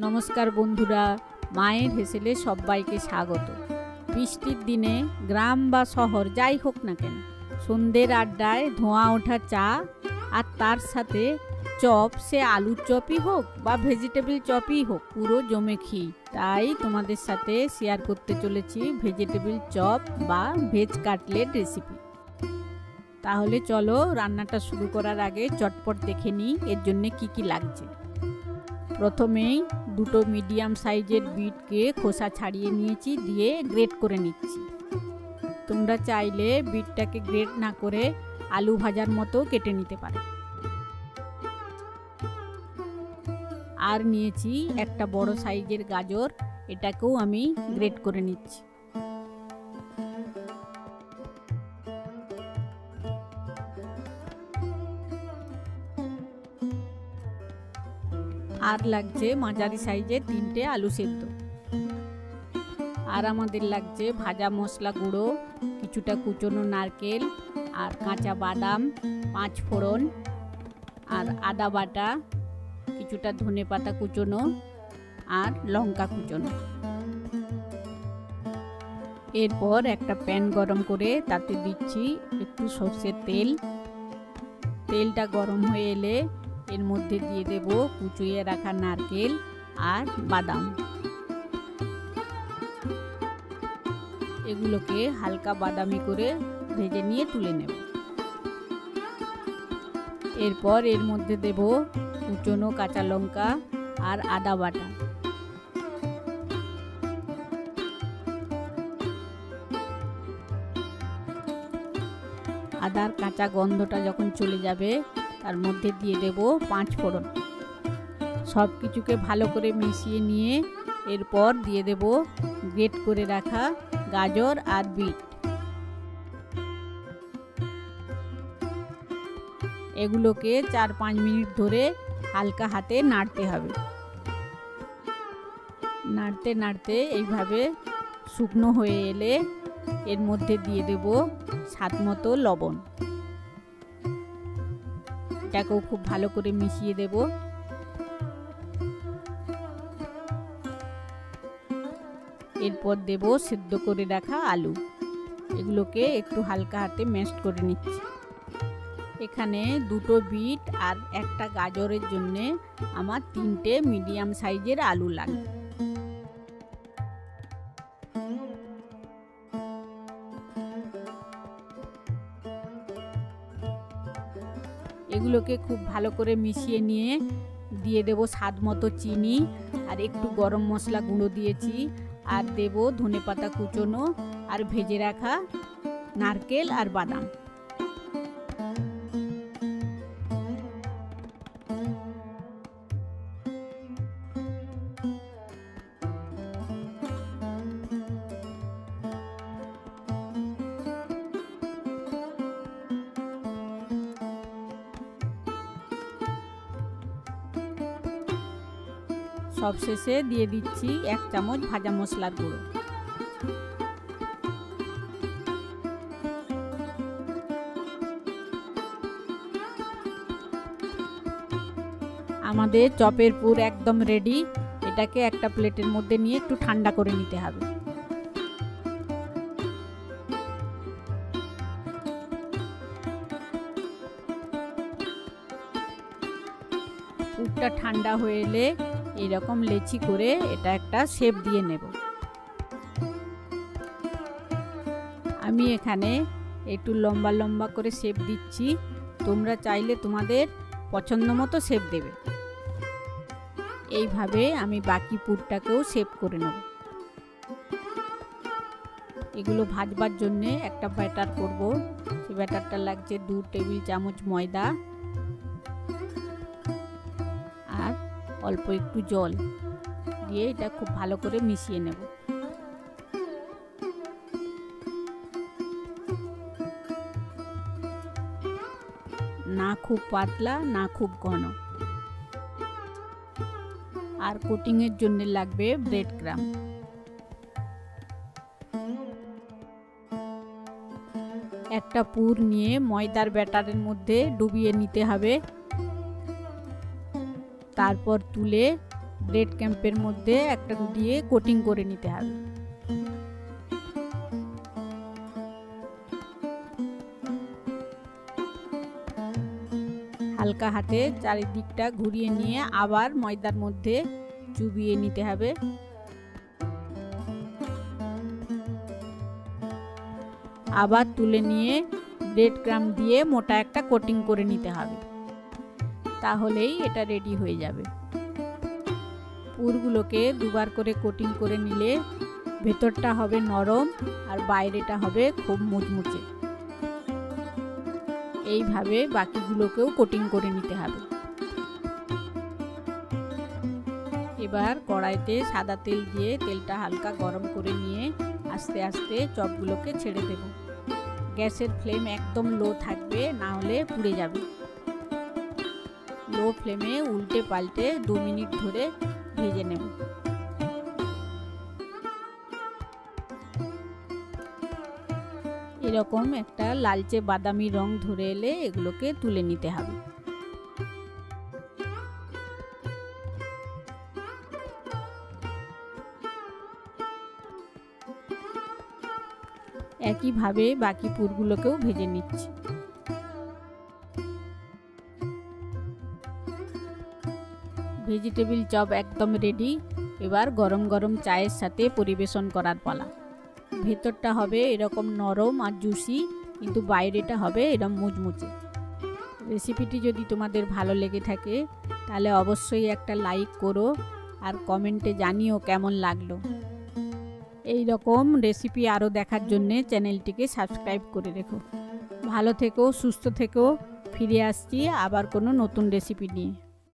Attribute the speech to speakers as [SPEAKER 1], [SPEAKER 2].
[SPEAKER 1] নমস্কার বন্ধুরা, মায়ের হেসেলে সবাইকে স্বাগত। বৃষ্টির দিনে গ্রাম বা শহর যাই হোক না কেন, সন্ধ্যের আড্ডায় ধোঁয়া ওঠা চা আর তার সাথে চপ, সে আলুর চপই হোক বা ভেজিটেবল চপই হোক, পুরো জমে ঘি। তাই তোমাদের সাথে শেয়ার করতে চলেছি ভেজিটেবল চপ বা ভেজ কাটলেট রেসিপি। তাহলে চলো রান্নাটা শুরু করার আগে চটপট দেখে নিই এর জন্যে কি কি লাগছে। প্রথমেই দুটো মিডিয়াম সাইজের বিটকে খোসা ছাড়িয়ে নিয়েছি, দিয়ে গ্রেট করে নিচ্ছি। তোমরা চাইলে বিটটাকে গ্রেট না করে আলু ভাজার মতো কেটে নিতে পারো। আর নিয়েছি একটা বড় সাইজের গাজর, এটাকেও আমি গ্রেট করে নিচ্ছি। আর লাগছে মাঝারি সাইজের 3টে আলু সেদ্ধ। আর আমাদের লাগছে ভাজা মশলা গুঁড়ো, কিছুটা কুচনো নারকেল আর কাঁচা বাদাম, 5 ফোড়ন আর আদা বাটা, কিছুটা ধনেপাতা কুচনো আর লঙ্কা কুচনো। এরপর একটা প্যান গরম করে তাতে দিচ্ছি একটু সর্ষের তেল। তেলটা গরম হয়ে এলে এর মধ্যে দিয়ে দেব কুচিয়ে রাখা নারকেল আর বাদাম। এগুলোকে হালকা বাদামি করে ভেজে নিয়ে তুলে নেব। এরপর এর মধ্যে দেব কুচনো কাঁচা লঙ্কা আর আদা বাটা। আদার কাঁচা গন্ধটা যখন চলে যাবে তার মধ্যে দিয়ে দেব 5 ফোড়ন। সব কিছুকে ভালো করে মিশিয়ে নিয়ে এরপর দিয়ে দেব গ্রেট করে রাখা গাজর আর বিট। এগুলোকে 4-5 মিনিট ধরে হালকা হাতে নাড়তে হবে। নাড়তে নাড়তে এইভাবে শুকনো হয়ে এলে এর মধ্যে দিয়ে দেব স্বাদ মতো লবণ। এটাকেও খুব ভালো করে মিশিয়ে দেব। এরপর দেব সেদ্ধ করে রাখা আলু। এগুলোকে একটু হালকা হাতে ম্যাশ করে নিচ্ছি। এখানে 2টো বিট আর একটা গাজরের জন্য আমার 3টে মিডিয়াম সাইজের আলু লাগবে। এগুলোকে খুব ভালো করে মিশিয়ে নিয়ে দিয়ে দেব স্বাদ মতো চিনি আর একটু গরম মশলা গুঁড়ো দিয়েছি, আর দেব ধনেপাতা কুচনো আর ভেজে রাখা নারকেল আর বাদাম। সবশেষে দিয়ে দিচ্ছি 1 চামচ ভাজা মশলার গুঁড়ো। আমাদের চপের পুর একদম রেডি। এটাকে একটা প্লেটের মধ্যে নিয়ে একটু ঠান্ডা করে নিতে হবে। পুরটা ঠান্ডা হয়ে এলে এরকম লেচি করে এটা একটা শেপ দিয়ে নেব। আমি এখানে একটু লম্বা লম্বা করে শেপ দিচ্ছি, তোমরা চাইলে তোমাদের পছন্দ মতো শেপ দেবে। এইভাবে আমি বাকি পুরটাকেও শেপ করে নেব। এগুলো ভাজবার জন্যে একটা ব্যাটার করব। সেই ব্যাটারটা লাগছে 2 টেবিল চামচ ময়দা আর অল্প একটু জল দিয়ে এটা খুব ভালো করে মিশিয়ে নেব। না খুব পাতলা না খুব ঘন। আর কোটিং এর জন্য লাগবে ব্রেড ক্রাম্ব। একটা পুর নিয়ে ময়দার ব্যাটারের মধ্যে ডুবিয়ে নিতে হবে। তারপর তুলে ব্রেড ক্রাম্পের মধ্যে একটা দিয়ে কোটিং করে নিতে হবে। হালকা হাতে চারিদিকটা ঘুরিয়ে নিয়ে আবার ময়দার মধ্যে চুবিয়ে নিতে হবে। আবার তুলে নিয়ে ব্রেড ক্রাম্ব দিয়ে মোটা একটা কোটিং করে নিতে হবে, তাহলেই এটা রেডি হয়ে যাবে। পুরগুলোকে দুবার করে কোটিং করে নিলে ভেতরটা হবে নরম আর বাইরেটা হবে খুব মুচমুচে। এইভাবে বাকিগুলোকেও কোটিং করে নিতে হবে। এবার কড়াইতে সাদা তেল দিয়ে তেলটা হালকা গরম করে নিয়ে আস্তে আস্তে চপগুলোকে ছেড়ে দেব। গ্যাসের ফ্লেম একদম লো থাকবে, না হলে পুড়ে যাবে। লো ফ্লেমে উল্টে পাল্টে 2 মিনিট ধরে ভেজে নেব। এরকম একটা লালচে বাদামি রং ধরে এলে এগুলোকে তুলে নিতে হবে। একইভাবে বাকি পুরগুলোকেও ভেজে নিচ্ছি। ভেজিটেবিল চপ একদম রেডি। এবার গরম গরম চায়ের সাথে পরিবেশন করার পালা। ভেতরটা হবে এরকম নরম আর জুসি, কিন্তু বাইরেটা হবে এরকম মুচমুচে। রেসিপিটি যদি তোমাদের ভালো লেগে থাকে তাহলে অবশ্যই একটা লাইক করো আর কমেন্টে জানিও কেমন লাগলো। এই রকম রেসিপি আরও দেখার জন্যে চ্যানেলটিকে সাবস্ক্রাইব করে রেখো। ভালো থেকো, সুস্থ থেকো। ফিরে আসছি আবার কোনো নতুন রেসিপি নিয়ে।